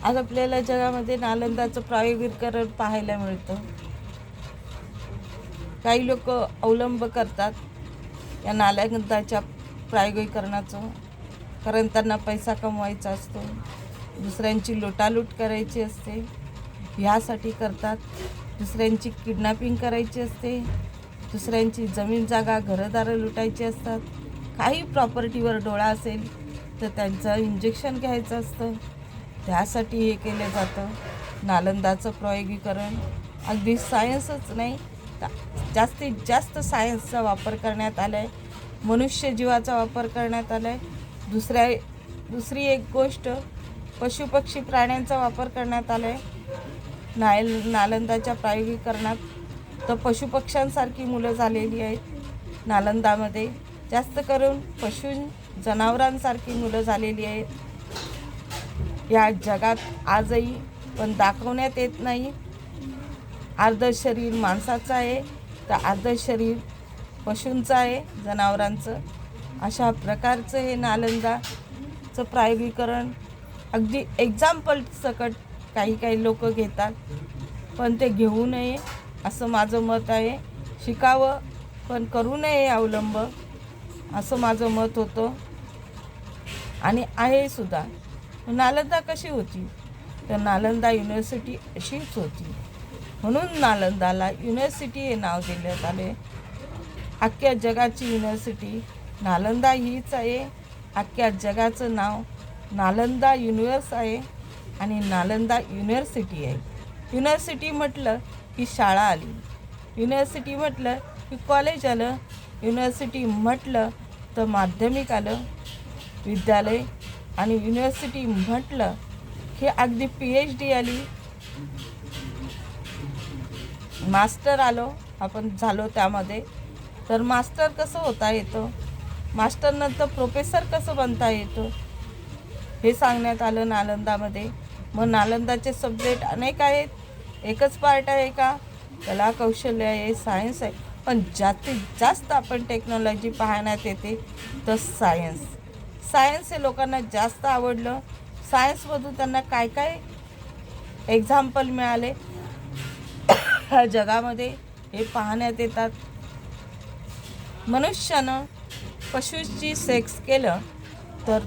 आज आपल्याला जगामध्ये नालंदाचं प्रायोगिकरण पाहायला मिळतं. काही लोक अवलंब करतात या नालंदाच्या प्रायोगिकरणाचं, कारण त्यांना पैसा कमवायचा असतो, दुसऱ्यांची लुटालूट करायची असते, ह्यासाठी करतात. दुसऱ्यांची किडनॅपिंग करायची असते, दुसऱ्यांची जमीन जागा घरदारं लुटायची असतात. काही प्रॉपर्टीवर डोळा असेल तर त्यांचं इंजेक्शन घ्यायचं असतं, त्यासाठी हे केलं जातं नालंदाचं प्रायोगिकरण. अगदी सायन्सच नाही, जास्तीत जास्त सायन्सचा वापर करण्यात आला आहे, मनुष्यजीवाचा वापर करण्यात आला आहे. दुसरी एक गोष्ट, पशुपक्षी प्राण्यांचा वापर करण्यात आला आहे नालंदाच्या प्रायोगिकरणात. तर पशुपक्ष्यांसारखी मुलं झालेली आहेत नालंदामध्ये, जास्त करून जनावरांसारखी मुलं झालेली आहेत या जगात आजही, पण दाखवण्यात येत नाही. अर्ध शरीर माणसाचं आहे तर अर्ध शरीर पशूंचं आहे, जनावरांचं. अशा प्रकारचं हे नालंदाचं प्रायोगिकरण अगदी एक्झाम्पल सकट काही लोक घेतात, पण ते घेऊ नये असं माझं मत आहे. शिकावं पण करू नये अवलंब, असं माझं मत होतं आणि आहे सुद्धा. नालंदा कशी होती तर नालंदा युनिव्हर्सिटी अशीच होती, म्हणून नालंदाला युनिव्हर्सिटी हे नाव देण्यात आले. अख्ख्या जगाची युनिव्हर्सिटी नालंदा हीच आहे. अख्ख्या जगाचं नाव नालंदा युनिव्हर्स आहे आणि नालंदा युनिव्हर्सिटी आहे. युनिव्हर्सिटी म्हटलं की शाळा आली, युनिव्हर्सिटी म्हटलं की कॉलेज आलं, युनिव्हर्सिटी म्हटलं तर माध्यमिक आलं, विद्यालय, आणि युनिव्हर्सिटी म्हटलं की अगदी PhD आली, मास्टर आलो आपण झालो त्यामध्ये. तर मास्टर कसं होता येतं, मास्टरनंतर प्रोफेसर कसं बनता येतं हे सांगण्यात आलं नालंदामध्ये. मग नालंदाचे सब्जेक्ट अनेक आहेत, एकच पार्ट आहे का? कला कौशल्य आहे, सायन्स आहे, पण जास्तीत जास्त आपण टेक्नॉलॉजी पाहण्यात येते तर सायन्स हे लोकांना जास्त आवडलं. सायन्समधून त्यांना काय काय एक्झाम्पल मिळाले ह्या जगामध्ये हे पाहण्यात येतात. मनुष्यानं पशुची सेक्स केलं तर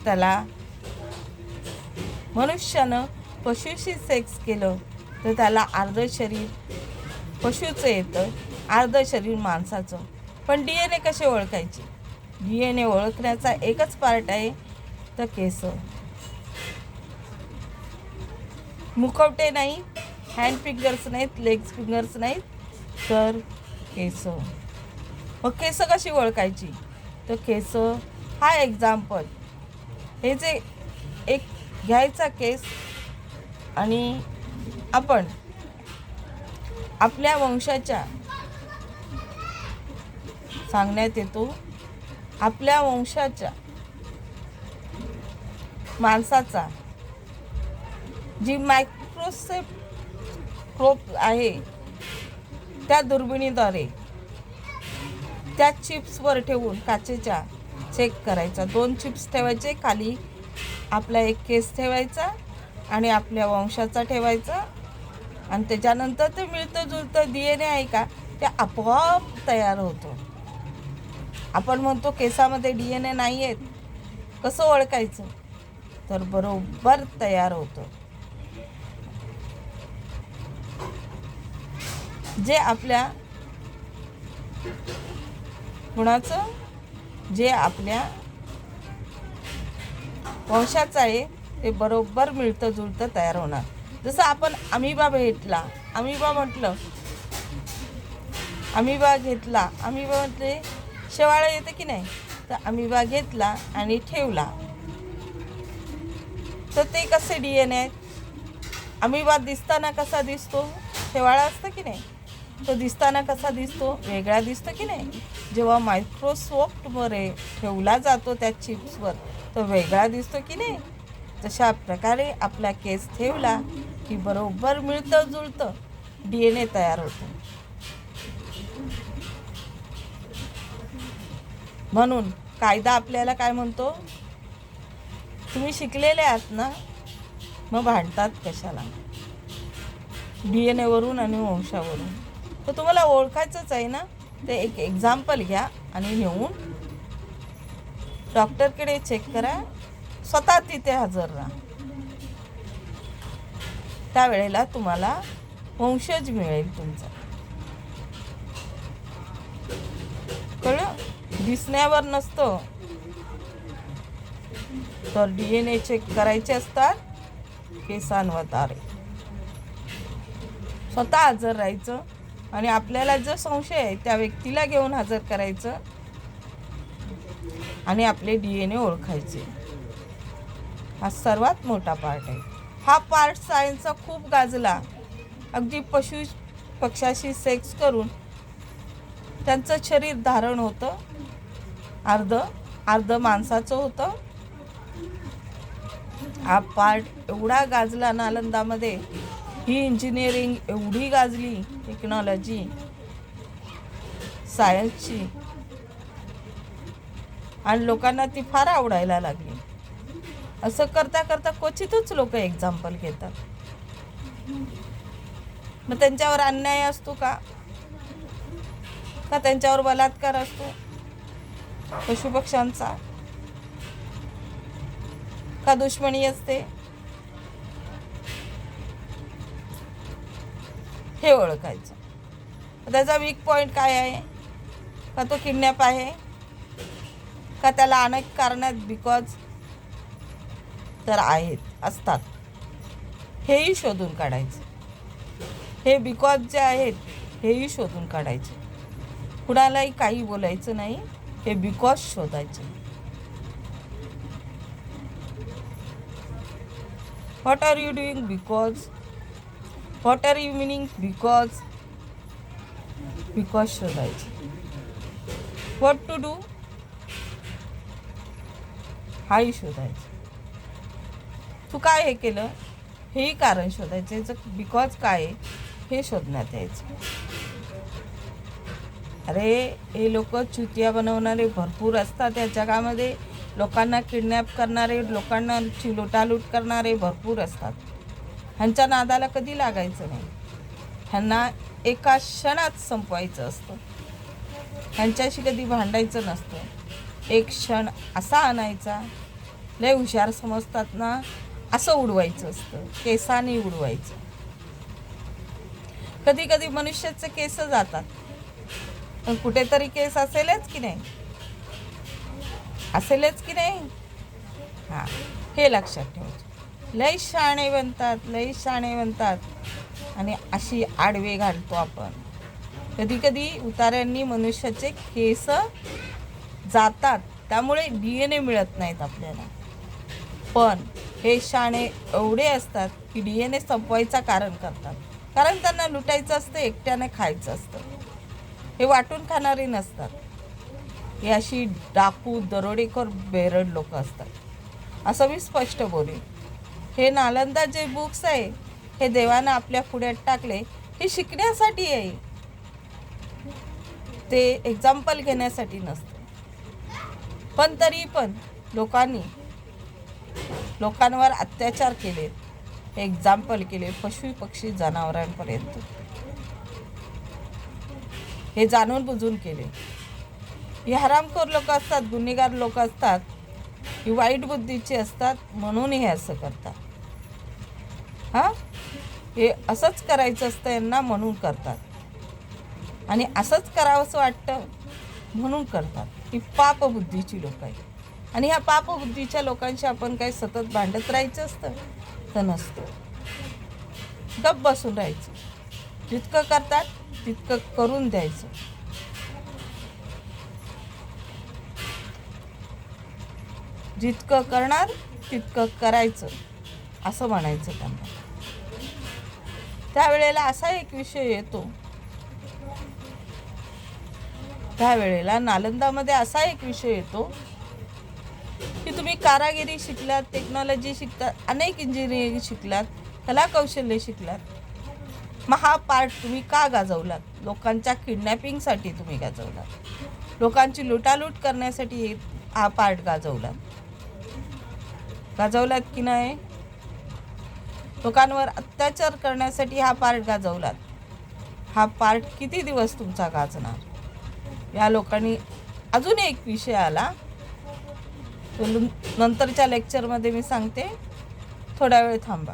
त्याला अर्ध शरीर पशुचं येतं, अर्ध शरीर माणसाचं. पण DNA कसे ओळखायचे? DNA ओळखण्याचा एकच पार्ट आहे तर केस. मुखवटे नाही, हँड फिंगर्स नाहीत, लेग्स फिंगर्स नाहीत, तर केस. मग केस कशी ओळखायची? तर केस हा एक्झाम्पल. हे जे एक घ्यायचा केस आणि आपण आपल्या वंशाच्या सांगण्यात येतो, आपल्या वंशाच्या माणसाचा जी मायक्रोस्कोप आहे त्या दुर्बिणीद्वारे त्या चिप्सवर ठेवून काचेच्या चेक करायचा. 2 चिप्स ठेवायचे, खाली आपला एक केस ठेवायचा आणि आपल्या वंशाचा ठेवायचा, आणि त्याच्यानंतर ते मिळतं जुळतं DNA आहे का ते आपोआप तयार होतं. आपण म्हणतो केसामध्ये DNA नाही आहेत, कसं ओळखायचं? तर बरोबर तयार होतं. जे आपल्या गुणाचं, जे आपल्या वंशाचं आहे ते बरोबर मिळतं जुळतं तयार होणार. जसं आपण अमिबा घेतला, अमिबा म्हटले शेवाळं येतं की नाही, तर अमिबा घेतला आणि ठेवला तर ते कसे DNA आहेत? अमिबा दिसताना कसा दिसतो? शेवाळा असतं की नाही, तो दिसताना कसा दिसतो? वेगळा दिसतो की नाही. जेव्हा मायक्रोस्कोपवर ठेवला जातो त्या चिप्सवर तो वेगळा दिसतो की नाही. तशा प्रकारे आपला केस ठेवला की बरोबर मिळतं जुळतं DNA तयार होतं. म्हणून कायदा आपल्याला काय म्हणतो? तुम्ही शिकलेले आहात ना, मग भांडतात कशाला? DNA वरून आणि वंशावरून. तर तुम्हाला ओळखायचंच आहे ना, ते एक एक्झाम्पल घ्या आणि नेऊन डॉक्टरकडे चेक करा, स्वतः तिथे हजर राहा. त्यावेळेला तुम्हाला वंशज मिळेल तुमचा. कळलं? दिसण्यावर नसतं, तर DNA चेक करायचे असतात केसांवर तारे. स्वतः हजर राहायचं आणि आपल्याला जो संशय आहे त्या व्यक्तीला घेऊन हजर करायचं आणि आपले DNA ओळखायचे. हा सर्वात मोठा पार्ट आहे. हा पार्ट सायन्सचा खूप गाजला. अगदी पशु पक्षाशी सेक्स करून त्यांचं शरीर धारण होतं, अर्ध माणसाचं होतं. हा पार्ट एवढा गाजला नालंदामध्ये, ही इंजिनिअरिंग एवढी गाजली, टेक्नॉलॉजी सायन्सची, आणि लोकांना ती फार आवडायला लागली. असं करता करता क्वचितच लोक एक्झाम्पल घेतात. मग त्यांच्यावर अन्याय असतो का त्यांच्यावर बलात्कार असतो पशुपक्ष्यांचा? का दुश्मनी असते? हे ओळखायचं. त्याचा वीक पॉईंट काय आहे? का तो किडनॅप आहे? का त्याला अनेक कारणात बिकॉज तर असतात, हेही शोधून काढायचं. हे बिकॉज जे आहेत हेही शोधून काढायचे. कुणालाही काही बोलायचं नाही, हे बिकॉज शोधायचे. What are you doing because? What are you meaning because? Because शोधायचे. What to do? हाही शोधायचं. तू काय हे केलं? हेही कारण शोधायचं. याचं बिकॉज काय आहे हे शोधण्यात यायचं. अरे हे लोक चुतिया बनवणारे भरपूर असतात या जगामध्ये. लोकांना किडनॅप करणारे, लोकांना लुटालूट करणारे भरपूर असतात. ह्यांच्या नादाला कधी लागायचं नाही. ह्यांना एका क्षणात संपवायचं असतं. ह्यांच्याशी कधी भांडायचं नसतं. एक क्षण असा आणायचा, लय हुशार समजतात ना, असं उडवायचं असतं, केसाने उडवायचं. कधी कधी मनुष्याचे केस जातात, पण कुठेतरी केस असेलच की नाही? असेलच की नाही? हां, हे लक्षात ठेवायचं. लय शाणे बनतात आणि अशी आडवे घालतो आपण. कधी कधी उतार्यांनी मनुष्याचे केस जातात, त्यामुळे DNA मिळत नाहीत आपल्याला. पण हे शाणे एवढे असतात की DNA संपवायचं कारण करतात. कारण त्यांना लुटायचं असतं, एकट्याने खायचं असतं. हे वाटून खाणारे नसतात. हे अशी डाकू, दरोडेखोर, बेरड लोक असतात. असं मी स्पष्ट बोलेन. हे नालंदा जे बुक्स आहे हे देवानं आपल्या पुढ्यात टाकले, हे शिकण्यासाठी आहे, ते एक्झाम्पल घेण्यासाठी नसतं. पण तरी पण लोकांवर अत्याचार केले, एक्झाम्पल केले, पशु पक्षी जनावरांपर्यंत. हे जाणून बुजून केले. ही हरामखोर लोक असतात, गुन्हेगार लोक असतात, ही वाईट बुद्धीची असतात, म्हणून हे असं करतात. हे असंच करायचं असतं यांना, म्हणून करतात. आणि असंच करावंसं वाटतं म्हणून करतात. ही पापबुद्धीची लोक आहेत. आणि ह्या पापबुद्धीच्या लोकांशी आपण काही सतत भांडत राहायचं असतं तर नसतं. गप्प बसून राहायचं. जितकं करतात तितकं करून द्यायचं. जितकं करणार तितकं करायचं असं म्हणायचं त्यांना. त्यावेळेला असा एक विषय येतो, त्यावेळेला नालंदामध्ये असा एक विषय येतो की तुम्ही कारागिरी शिकलात, टेक्नॉलॉजी शिकलात, अनेक इंजिनिअरिंग शिकलात, कला कौशल्य शिकलात, मग हा पार्ट तुम्ही का गाजवलात? लोकांच्या किडनॅपिंगसाठी तुम्ही गाजवलात, लोकांची लुटालूट करण्यासाठी हा पार्ट गाजवलात की नाही? लोकांवर अत्याचार करण्यासाठी हा पार्ट गाजवलात. हा पार्ट किती दिवस तुमचा गाजणार? या लोकांनी अजून एक विषय आला, तो नंतरच्या लेक्चरमध्ये मी सांगते. थोडा वेळ थांबा.